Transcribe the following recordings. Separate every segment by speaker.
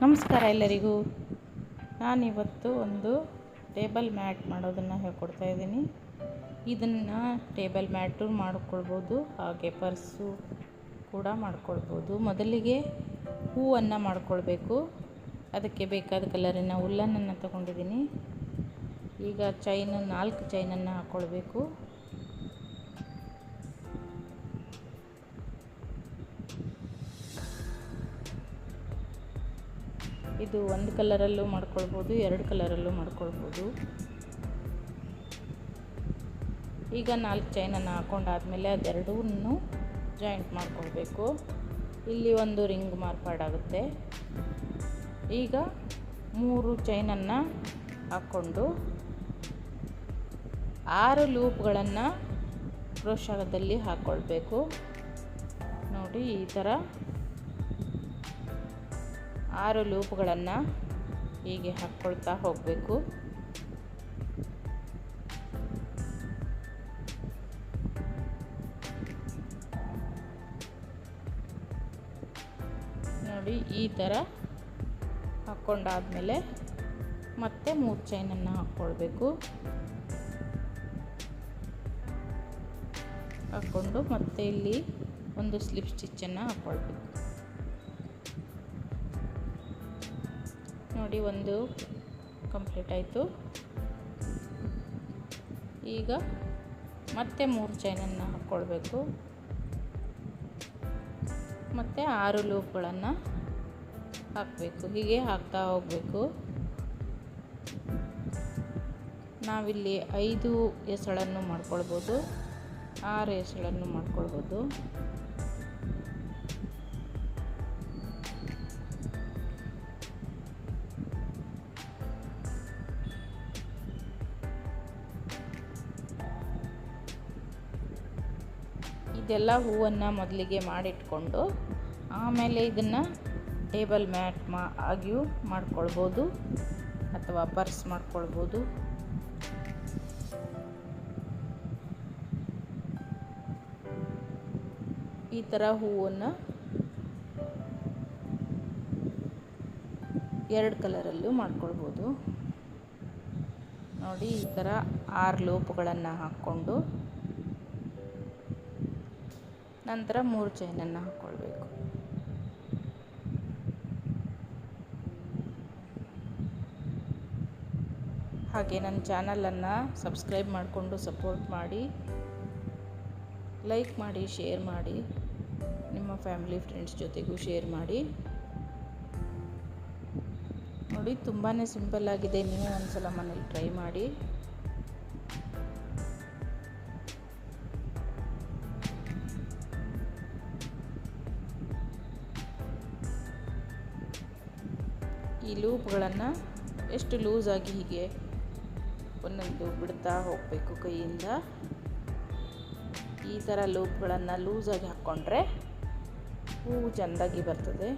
Speaker 1: ನಮಸ್ಕಾರ ಎಲ್ಲರಿಗೂ. ನಾನಿವತ್ತು ಒಂದು ಟೇಬಲ್ ಮ್ಯಾಟ್ ಮಾಡೋದನ್ನು ಹೇಳ್ಕೊಡ್ತಾ ಇದ್ದೀನಿ. ಇದನ್ನು ಟೇಬಲ್ ಮ್ಯಾಟು ಮಾಡ್ಕೊಳ್ಬೋದು, ಹಾಗೆ ಪರ್ಸು ಕೂಡ ಮಾಡ್ಕೊಳ್ಬೋದು. ಮೊದಲಿಗೆ ಹೂವನ್ನು ಮಾಡ್ಕೊಳ್ಬೇಕು. ಅದಕ್ಕೆ ಬೇಕಾದ ಕಲರಿನ ಉಲ್ಲನ್ನು ತಗೊಂಡಿದ್ದೀನಿ. ಈಗ 4 ಚೈನನ್ನು ಹಾಕ್ಕೊಳ್ಬೇಕು. ಇದು ಒಂದು ಕಲರಲ್ಲೂ ಮಾಡ್ಕೊಳ್ಬೋದು, 2 ಕಲರಲ್ಲೂ ಮಾಡ್ಕೊಳ್ಬೋದು. ಈಗ 4 ಚೈನನ್ನು ಹಾಕ್ಕೊಂಡಾದ್ಮೇಲೆ ಅದೆರಡನ್ನೂ ಜಾಯಿಂಟ್ ಮಾಡ್ಕೊಳ್ಬೇಕು. ಇಲ್ಲಿ ಒಂದು ರಿಂಗ್ ಮಾರ್ಪಾಡಾಗುತ್ತೆ. ಈಗ 3 ಚೈನನ್ನು ಹಾಕ್ಕೊಂಡು 6 ಲೂಪ್ಗಳನ್ನು ಕ್ರೋಶದಲ್ಲಿ ಹಾಕ್ಕೊಳ್ಬೇಕು. ನೋಡಿ, ಈ ಥರ 6 ಲೂಪ್ಗಳನ್ನು ಹೀಗೆ ಹಾಕ್ಕೊಳ್ತಾ ಹೋಗಬೇಕು. ನೋಡಿ, ಈ ಥರ ಹಾಕ್ಕೊಂಡಾದ್ಮೇಲೆ ಮತ್ತೆ 3 ಚೈನನ್ನು ಹಾಕ್ಕೊಳ್ಬೇಕು. ಹಾಕ್ಕೊಂಡು ಮತ್ತೆ ಇಲ್ಲಿ ಒಂದು ಸ್ಲಿಪ್ ಸ್ಟಿಚ್ಚನ್ನು ಹಾಕ್ಕೊಳ್ಬೇಕು. ನೋಡಿ, ಒಂದು ಕಂಪ್ಲೀಟ್ ಆಯಿತು. ಈಗ ಮತ್ತೆ 3 ಚೈನನ್ನು ಹಾಕ್ಕೊಳ್ಬೇಕು. ಮತ್ತು 6 ಲೂಪ್ಗಳನ್ನು ಹಾಕಬೇಕು. ಹೀಗೆ ಹಾಕ್ತಾ ಹೋಗಬೇಕು. ನಾವಿಲ್ಲಿ 5 ಎಸಳನ್ನು ಮಾಡ್ಕೊಳ್ಬೋದು, 6 ಎಸಳನ್ನು ಮಾಡ್ಕೊಳ್ಬೋದು. ಇದೆಲ್ಲ ಹೂವನ್ನು ಮೊದಲಿಗೆ ಮಾಡಿಟ್ಕೊಂಡು ಆಮೇಲೆ ಇದನ್ನು ಟೇಬಲ್ ಮ್ಯಾಟ್ ಆಗಿಯೂ ಮಾಡ್ಕೊಳ್ಬೋದು ಅಥವಾ ಪರ್ಸ್ ಮಾಡ್ಕೊಳ್ಬೋದು. ಈ ಥರ ಹೂವನ್ನು 2 ಕಲರಲ್ಲೂ ಮಾಡ್ಕೊಳ್ಬೋದು. ನೋಡಿ, ಈ ಥರ 6 ಲೂಪ್ಗಳನ್ನು ಹಾಕ್ಕೊಂಡು ನಂತರ 3 ಚೈನನ್ನು ಹಾಕ್ಕೊಳ್ಬೇಕು. ಹಾಗೆ ನನ್ನ ಚಾನಲನ್ನು ಸಬ್ಸ್ಕ್ರೈಬ್ ಮಾಡಿಕೊಂಡು ಸಪೋರ್ಟ್ ಮಾಡಿ, ಲೈಕ್ ಮಾಡಿ, ಶೇರ್ ಮಾಡಿ, ನಿಮ್ಮ ಫ್ಯಾಮಿಲಿ ಫ್ರೆಂಡ್ಸ್ ಜೊತೆಗೂ ಶೇರ್ ಮಾಡಿ. ನೋಡಿ, ತುಂಬಾ ಸಿಂಪಲ್ ಆಗಿದೆ. ನೀವು ಒಂದ್ಸಲ ಮನೇಲಿ ಟ್ರೈ ಮಾಡಿ. ಈ ಲೂಪ್ಗಳನ್ನು ಎಷ್ಟು ಲೂಸಾಗಿ ಹೀಗೆ ಒಂದೊಂದು ಬಿಡ್ತಾ ಹೋಗಬೇಕು ಕೈಯಿಂದ. ಈ ಥರ ಲೂಪ್ಗಳನ್ನು ಲೂಸಾಗಿ ಹಾಕ್ಕೊಂಡ್ರೆ ಹೂವು ಚೆಂದಾಗಿ ಬರ್ತದೆ.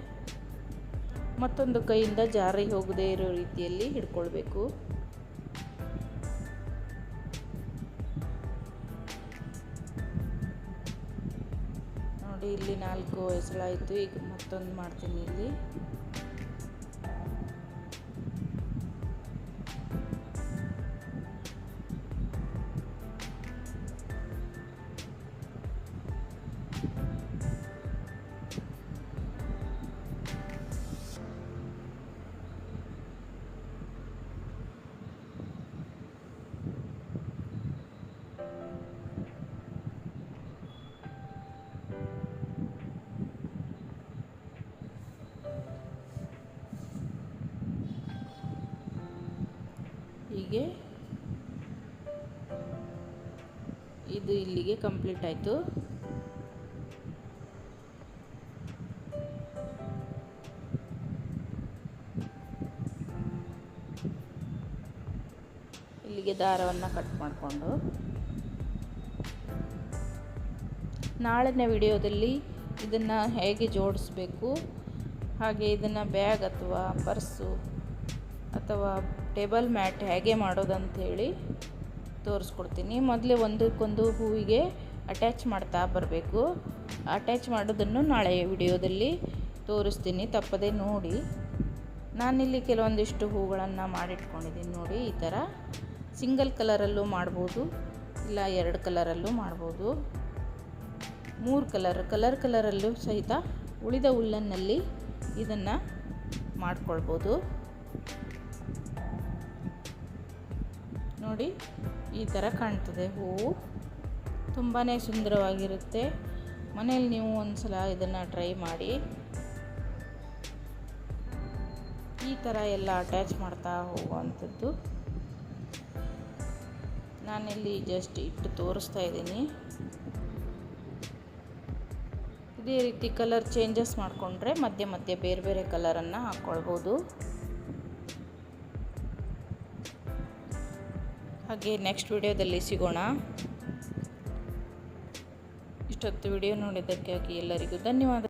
Speaker 1: ಮತ್ತೊಂದು ಕೈಯಿಂದ ಜಾರಿ ಹೋಗದೇ ಇರೋ ರೀತಿಯಲ್ಲಿ ಹಿಡ್ಕೊಳ್ಬೇಕು. ನೋಡಿ, ಇಲ್ಲಿ 4 ಎಸಳಾಯಿತು. ಈಗ ಮತ್ತೊಂದು ಮಾಡ್ತೀನಿ. ಇಲ್ಲಿ ಹೀಗೆ ಇದು ಇಲ್ಲಿಗೆ ಕಂಪ್ಲೀಟ್ ಆಯಿತು. ಇಲ್ಲಿಗೆ ದಾರವನ್ನು ಕಟ್ ಮಾಡಿಕೊಂಡು ನಾಳಿನ ವಿಡಿಯೋದಲ್ಲಿ ಇದನ್ನು ಹೇಗೆ ಜೋಡಿಸ್ಬೇಕು, ಹಾಗೆ ಇದನ್ನು ಬ್ಯಾಗ್ ಅಥವಾ ಪರ್ಸು ಅಥವಾ ಟೇಬಲ್ ಮ್ಯಾಟ್ ಹೇಗೆ ಮಾಡೋದಂಥೇಳಿ ತೋರಿಸ್ಕೊಡ್ತೀನಿ. ಮೊದಲೇ ಒಂದಕ್ಕೊಂದು ಹೂವಿಗೆ ಅಟ್ಯಾಚ್ ಮಾಡ್ತಾ ಬರಬೇಕು. ಅಟ್ಯಾಚ್ ಮಾಡೋದನ್ನು ನಾಳೆ ವಿಡಿಯೋದಲ್ಲಿ ತೋರಿಸ್ತೀನಿ, ತಪ್ಪದೆ ನೋಡಿ. ನಾನಿಲ್ಲಿ ಕೆಲವೊಂದಿಷ್ಟು ಹೂಗಳನ್ನು ಮಾಡಿಟ್ಕೊಂಡಿದ್ದೀನಿ ನೋಡಿ. ಈ ಥರ ಸಿಂಗಲ್ ಕಲರಲ್ಲೂ ಮಾಡ್ಬೋದು, ಇಲ್ಲ 2 ಕಲರಲ್ಲೂ ಮಾಡ್ಬೋದು, 3 ಕಲರಲ್ಲೂ ಸಹಿತ ಉಳಿದ ಉಲ್ಲನ್ನಲ್ಲಿ ಇದನ್ನು ಮಾಡ್ಕೊಳ್ಬೋದು ನೋಡಿ. ಈ ಥರ ಕಾಣ್ತದೆ ಹೂವು, ತುಂಬಾ ಸುಂದರವಾಗಿರುತ್ತೆ. ಮನೇಲಿ ನೀವು ಒಂದ್ಸಲ ಇದನ್ನು ಟ್ರೈ ಮಾಡಿ. ಈ ಥರ ಎಲ್ಲ ಅಟ್ಯಾಚ್ ಮಾಡ್ತಾ ಹೋಗುವಂಥದ್ದು. ನಾನಿಲ್ಲಿ ಜಸ್ಟ್ ಇಟ್ಟು ತೋರಿಸ್ತಾ ಇದ್ದೀನಿ. ಇದೇ ರೀತಿ ಕಲರ್ ಚೇಂಜಸ್ ಮಾಡಿಕೊಂಡ್ರೆ ಮಧ್ಯೆ ಮಧ್ಯೆ ಬೇರೆ ಬೇರೆ ಕಲರನ್ನು ಹಾಕ್ಕೊಳ್ಬೋದು. ಹಾಗೆ ನೆಕ್ಸ್ಟ್ ವಿಡಿಯೋದಲ್ಲಿ ಸಿಗೋಣ. ಇಷ್ಟೊತ್ತು ವಿಡಿಯೋ ನೋಡಿದ್ದಕ್ಕಾಗಿ ಎಲ್ಲರಿಗೂ ಧನ್ಯವಾದ.